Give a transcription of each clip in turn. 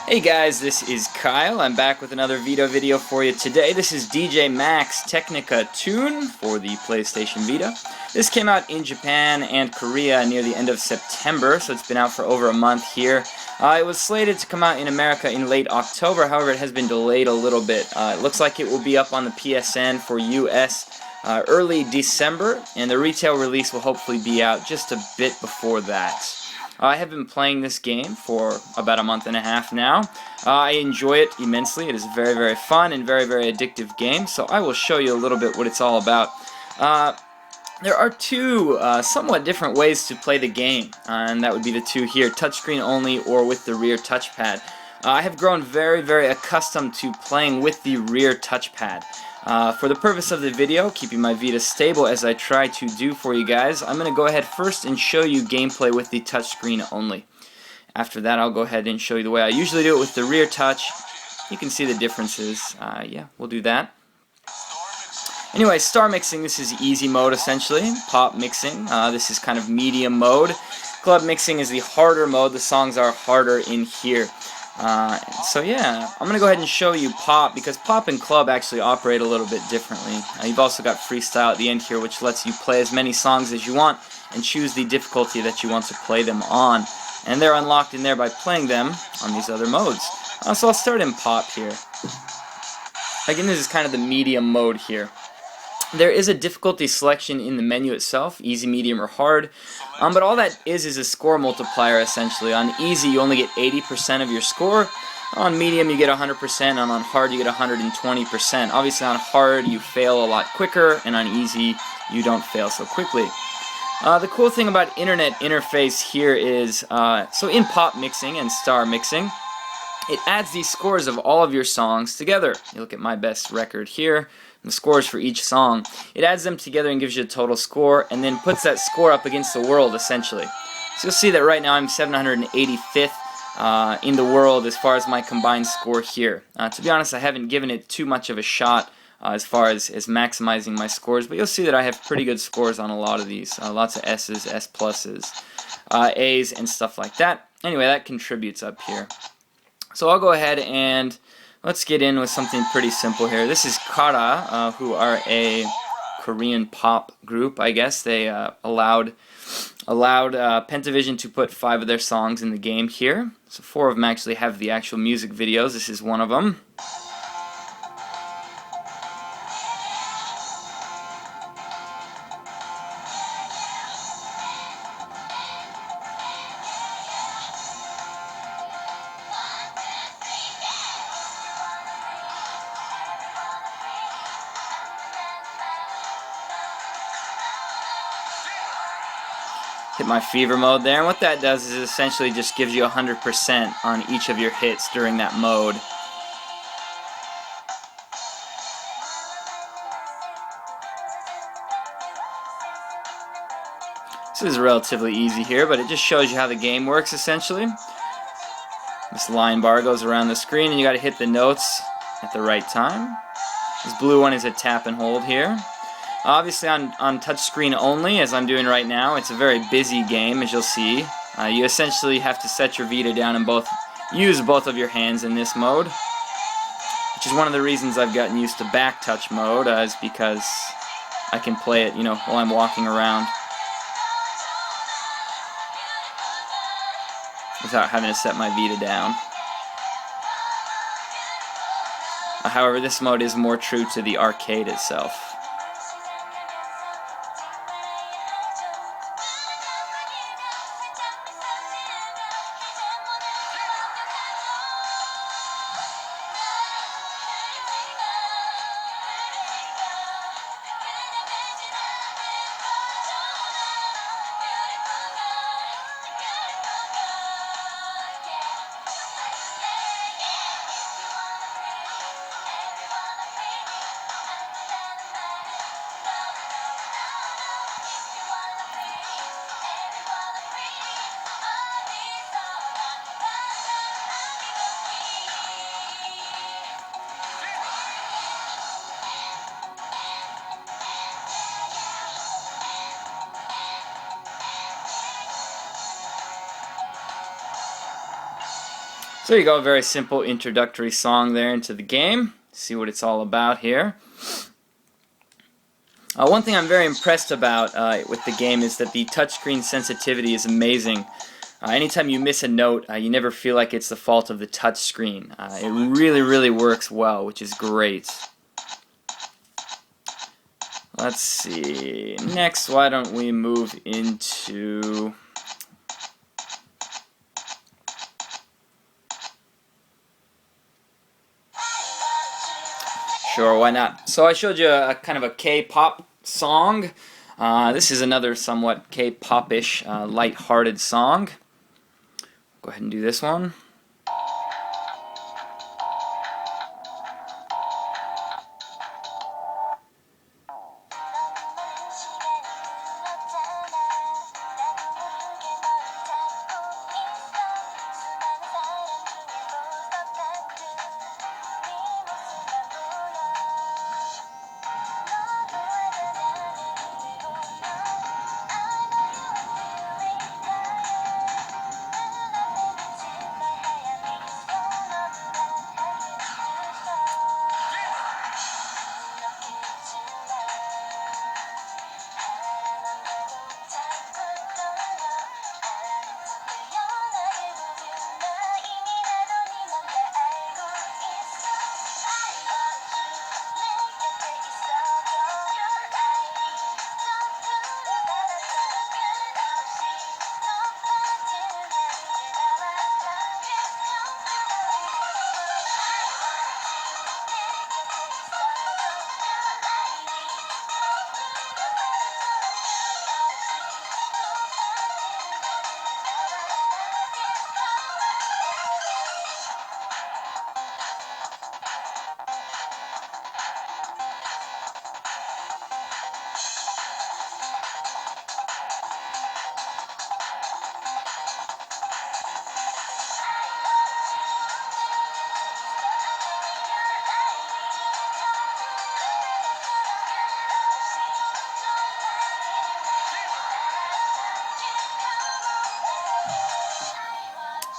Hey guys, this is Kyle. I'm back with another Vita video for you today. This is DJ Max Technica Tune for the PlayStation Vita. This came out in Japan and Korea near the end of September, so it's been out for over a month here. It was slated to come out in America in late October, however it has been delayed a little bit. It looks like it will be up on the PSN for US early December, and the retail release will hopefully be out just a bit before that. I have been playing this game for about a month and a half now. I enjoy it immensely. It is a very, very fun and very, very addictive game, so I will show you a little bit what it's all about. There are two somewhat different ways to play the game, and that would be the two here, touchscreen only or with the rear touchpad. I have grown very, very accustomed to playing with the rear touchpad. For the purpose of the video, keeping my Vita stable as I try to do for you guys, I'm going to go ahead first and show you gameplay with the touchscreen only. After that, I'll go ahead and show you the way I usually do it with the rear touch. You can see the differences. Yeah, we'll do that. Anyway, star mixing, this is easy mode essentially. Pop mixing, this is kind of medium mode. Club mixing is the harder mode. The songs are harder in here. So yeah, I'm going to go ahead and show you Pop, because Pop and Club actually operate a little bit differently. You've also got Freestyle at the end here, which lets you play as many songs as you want and choose the difficulty that you want to play them on. And they're unlocked in there by playing them on these other modes. So I'll start in Pop here. Again, this is kind of the medium mode here. There is a difficulty selection in the menu itself, easy, medium, or hard, but all that is a score multiplier essentially. On easy you only get 80% of your score, on medium you get 100%, and on hard you get 120%. Obviously on hard you fail a lot quicker, and on easy you don't fail so quickly. The cool thing about internet interface here is, so in pop mixing and star mixing, it adds these scores of all of your songs together. You look at my best record here, the scores for each song. It adds them together and gives you a total score, and then puts that score up against the world essentially. So you'll see that right now I'm 785th in the world as far as my combined score here. To be honest, I haven't given it too much of a shot as far as maximizing my scores, but you'll see that I have pretty good scores on a lot of these. Lots of S's, S pluses, A's, and stuff like that. Anyway, that contributes up here. So I'll go ahead and let's get in with something pretty simple here. This is Kara, who are a Korean pop group, I guess. They allowed Pentavision to put 5 of their songs in the game here. So 4 of them actually have the actual music videos. This is one of them. Hit my fever mode there, and what that does is essentially just gives you 100% on each of your hits during that mode. This is relatively easy here, but it just shows you how the game works essentially. This line bar goes around the screen and you got to hit the notes at the right time. This blue one is a tap and hold here. Obviously on touchscreen only, as I'm doing right now, it's a very busy game, as you'll see. You essentially have to set your Vita down and use both of your hands in this mode, which is one of the reasons I've gotten used to back touch mode, is because I can play it, while I'm walking around without having to set my Vita down. However, this mode is more true to the arcade itself. So there you go, a very simple introductory song there into the game. See what it's all about here. One thing I'm very impressed about with the game is that the touchscreen sensitivity is amazing. Anytime you miss a note, you never feel like it's the fault of the touchscreen. It really works well, which is great. Let's see. Next, why don't we move into... Sure, why not? So I showed you a kind of a K-pop song. This is another somewhat K-pop-ish, light-hearted song. Go ahead and do this one.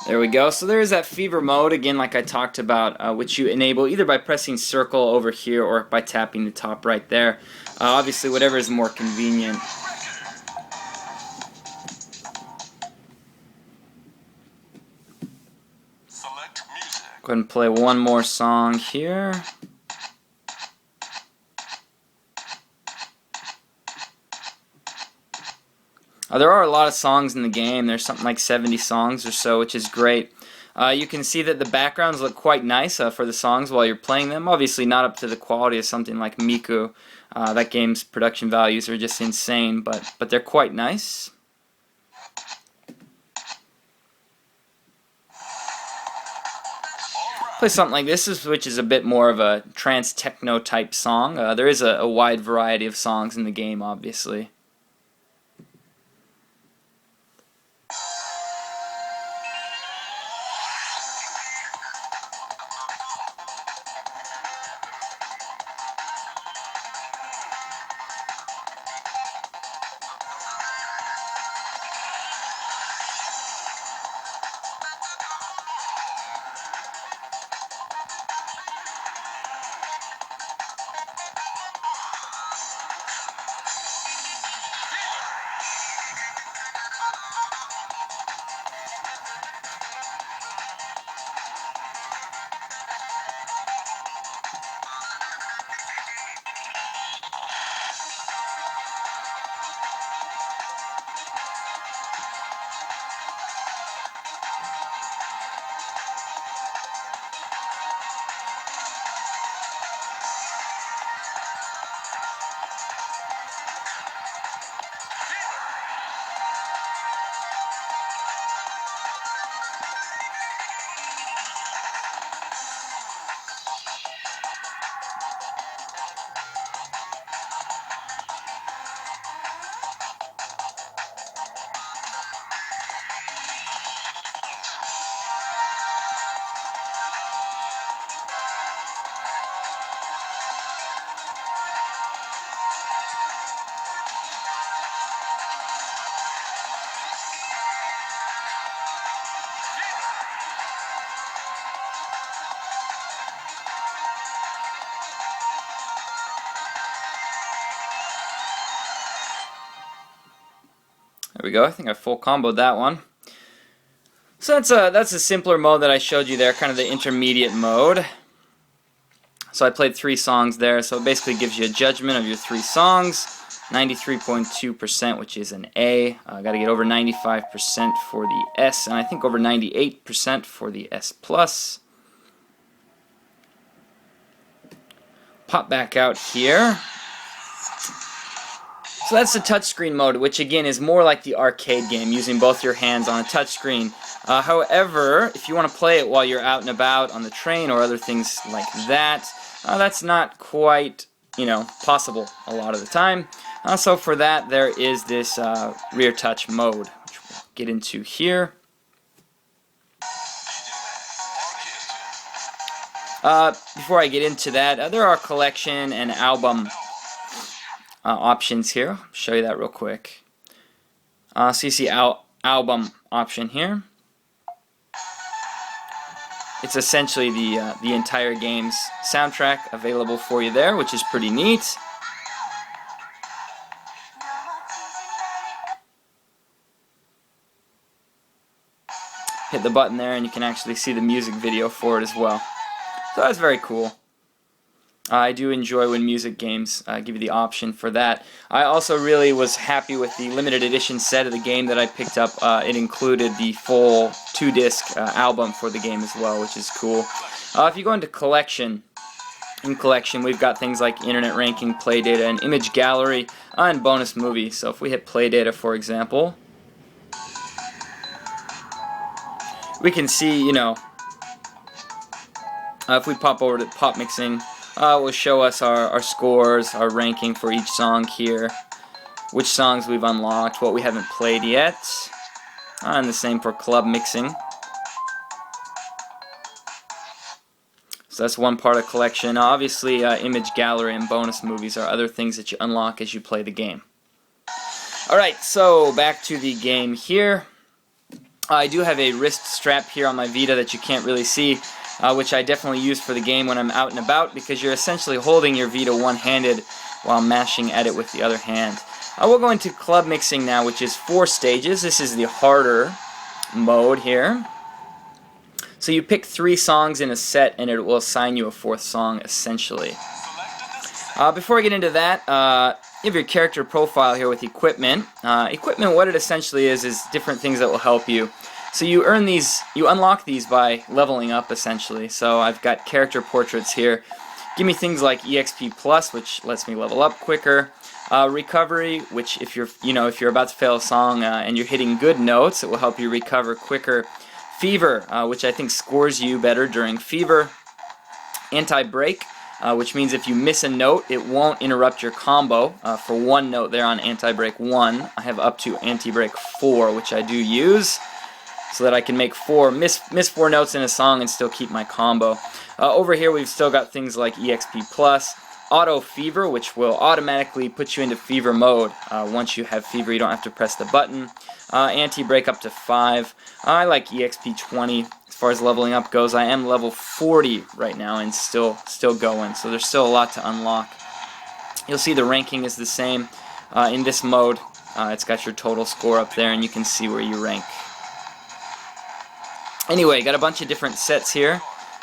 There we go. So there is that fever mode, again, like I talked about, which you enable either by pressing circle over here or by tapping the top right there. Obviously, whatever is more convenient. Select music. Go ahead and play one more song here. There are a lot of songs in the game. There's something like 70 songs or so, which is great. You can see that the backgrounds look quite nice for the songs while you're playing them. Obviously not up to the quality of something like Miku. That game's production values are just insane, but they're quite nice. Play something like this, which is a bit more of a trance techno type song. There is a wide variety of songs in the game, obviously. There we go. I think I full comboed that one. So that's a simpler mode that I showed you there, kind of the intermediate mode. So I played 3 songs there, so it basically gives you a judgment of your 3 songs. 93.2%, which is an A. Got to get over 95% for the S, and I think over 98% for the S+. Pop back out here. So that's the touchscreen mode, which again is more like the arcade game, using both your hands on a touchscreen. However, if you want to play it while you're out and about on the train or other things like that, that's not quite, possible a lot of the time. So for that, there is this rear touch mode, which we'll get into here. Before I get into that, there are collection and album options here. I'll show you that real quick. So you see album option here. It's essentially the entire game's soundtrack available for you there, which is pretty neat. Hit the button there and you can actually see the music video for it as well. So that's very cool. I do enjoy when music games give you the option for that. I also really was happy with the limited edition set of the game that I picked up. It included the full 2-disc album for the game as well, which is cool. If you go into collection, in collection we've got things like internet ranking, play data, and image gallery, and bonus movie. So if we hit play data, for example, we can see, if we pop over to pop mixing, will show us our scores, our ranking for each song here, which songs we've unlocked, what we haven't played yet, and the same for club mixing. So that's one part of collection. Obviously, image gallery and bonus movies are other things that you unlock as you play the game. Alright, so back to the game here. I do have a wrist strap here on my Vita that you can't really see, which I definitely use for the game when I'm out and about, because you're essentially holding your Vita one-handed while mashing at it with the other hand. We'll go into club mixing now, which is 4 stages. This is the harder mode here. So you pick 3 songs in a set and it will assign you a 4th song essentially. Before I get into that, you have your character profile here with equipment. Equipment, what it essentially is different things that will help you. So you earn these, you unlock these by leveling up essentially. So I've got character portraits here. Give me things like EXP Plus, which lets me level up quicker. Recovery, which if you're about to fail a song and you're hitting good notes, it will help you recover quicker. Fever, which I think scores you better during fever. Anti-break, which means if you miss a note, it won't interrupt your combo. For 1 note there on anti-break 1, I have up to anti-break 4, which I do use, so that I can make miss 4 notes in a song and still keep my combo. Over here we've still got things like EXP Plus, Auto Fever, which will automatically put you into fever mode. Once you have fever, you don't have to press the button. Anti-break up to 5. I like EXP 20. As far as leveling up goes, I am level 40 right now and still going, so there's still a lot to unlock. You'll see the ranking is the same. In this mode, it's got your total score up there and you can see where you rank. Anyway, got a bunch of different sets here.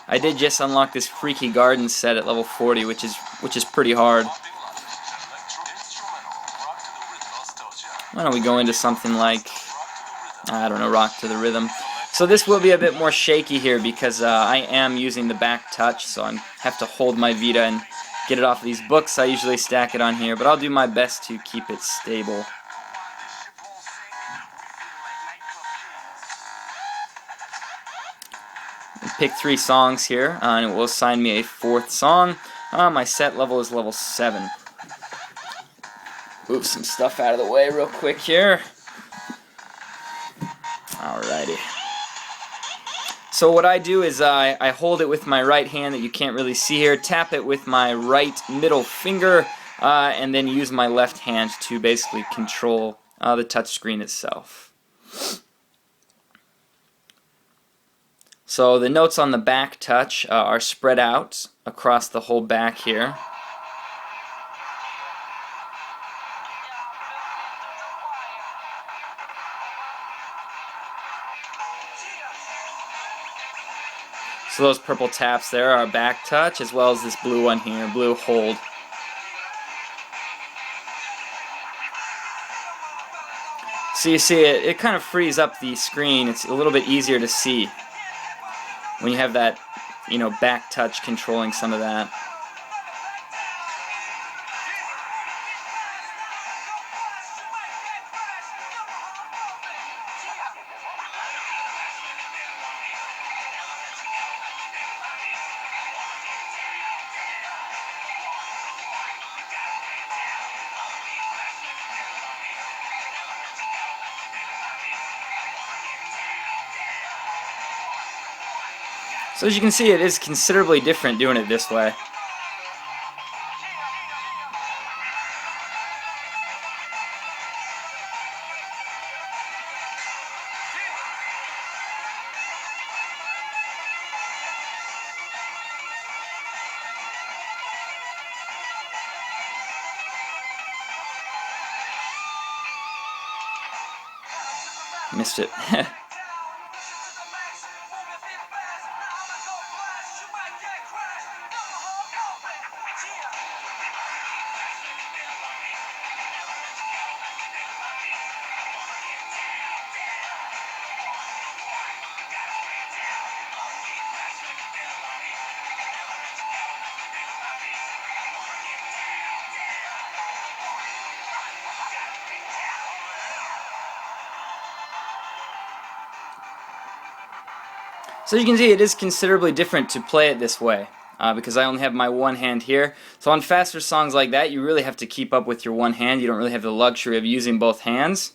I did just unlock this Freaky Garden set at level 40, which is pretty hard. Why don't we go into something like, I don't know, Rock to the Rhythm. So this will be a bit more shaky here because I am using the back touch, so I have to hold my Vita and get it off of these books. I usually stack it on here, but I'll do my best to keep it stable. Pick 3 songs here, and it will assign me a 4th song. My set level is level 7. Move some stuff out of the way real quick here. Alrighty. So what I do is I hold it with my right hand that you can't really see here, tap it with my right middle finger, and then use my left hand to basically control the touchscreen itself. So the notes on the back touch are spread out across the whole back here. So those purple taps there are back touch, as well as this blue one here, blue hold. So you see it kind of frees up the screen. It's a little bit easier to see when you have that, back touch controlling some of that. So as you can see, it is considerably different doing it this way. Missed it. So you can see it is considerably different to play it this way, because I only have my one hand here. So on faster songs like that, you really have to keep up with your one hand. You don't really have the luxury of using both hands.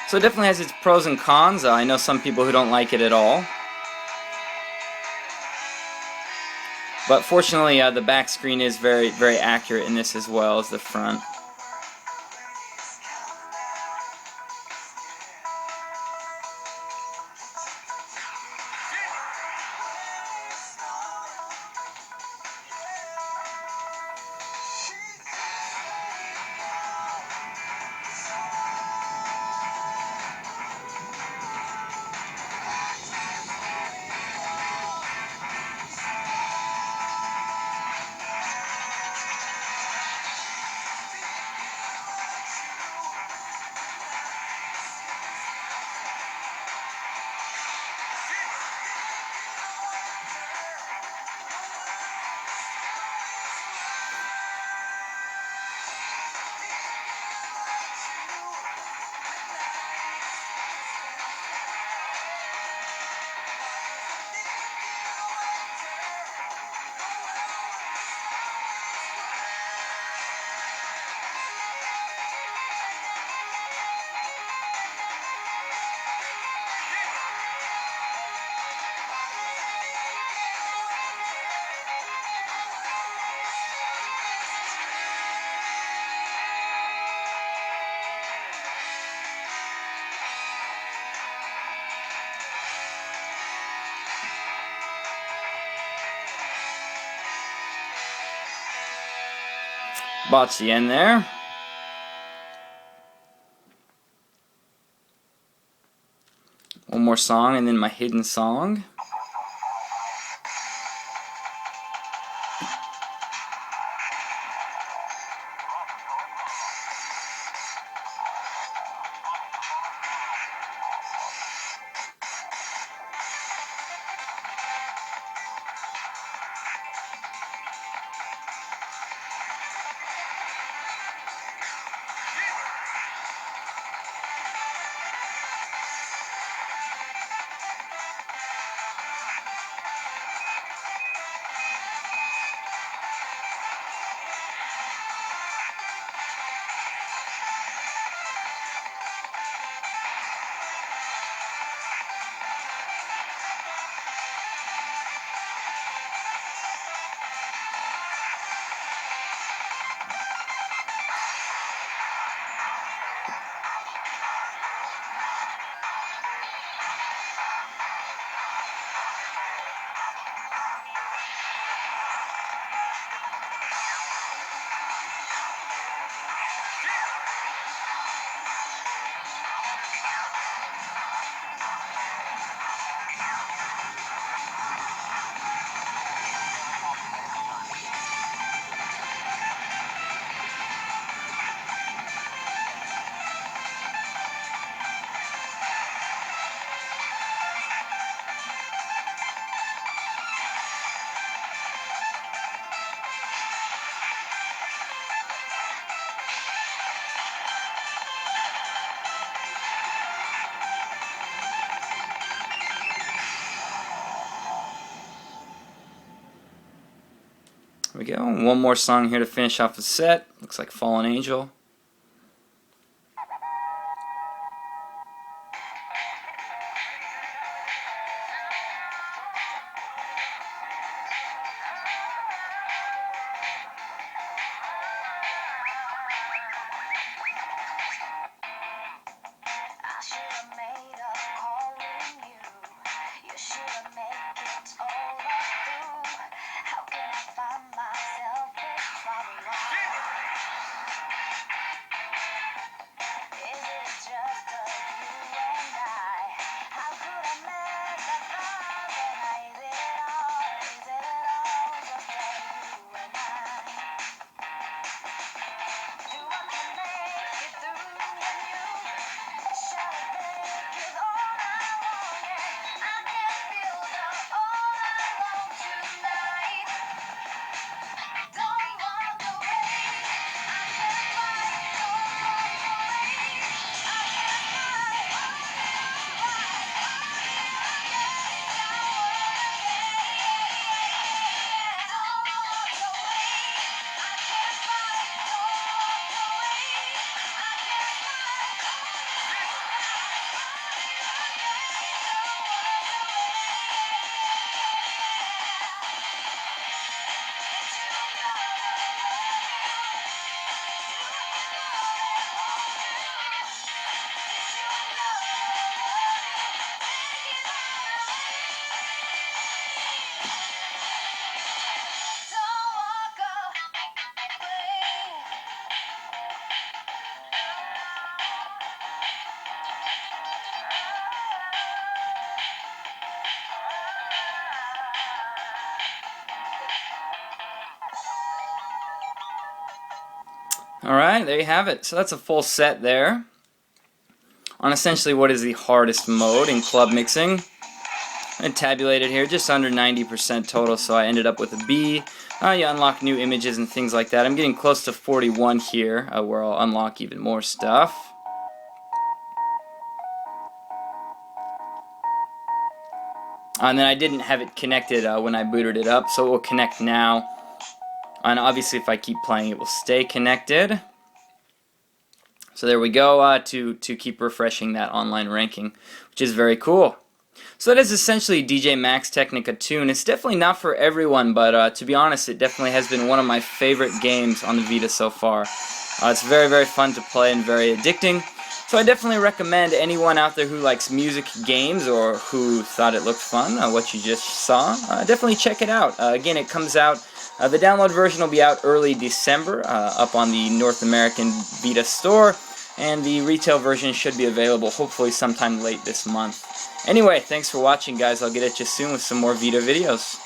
So it definitely has its pros and cons. I know some people who don't like it at all. But fortunately, the back screen is very, very accurate in this as well as the front. Botched the end there. One more song and then my hidden song. we go. One more song here to finish off the set. Looks like Fallen Angel. Alright, there you have it. So that's a full set there on essentially what is the hardest mode in club mixing. I tabulated here just under 90% total, so I ended up with a B. You unlock new images and things like that. I'm getting close to 41 here, where I'll unlock even more stuff. And then I didn't have it connected when I booted it up, so it will connect now. And obviously if I keep playing it will stay connected. So there we go, to keep refreshing that online ranking, which is very cool. So that is essentially DJ Max Technica Tune. It's definitely not for everyone, but to be honest, it definitely has been one of my favorite games on the Vita so far. It's very, very fun to play and very addicting. So I definitely recommend anyone out there who likes music games or who thought it looked fun, what you just saw, definitely check it out. Again, it comes out, the download version will be out early December, up on the North American Vita store, and the retail version should be available hopefully sometime late this month. Anyway, thanks for watching, guys. I'll get at you soon with some more Vita videos.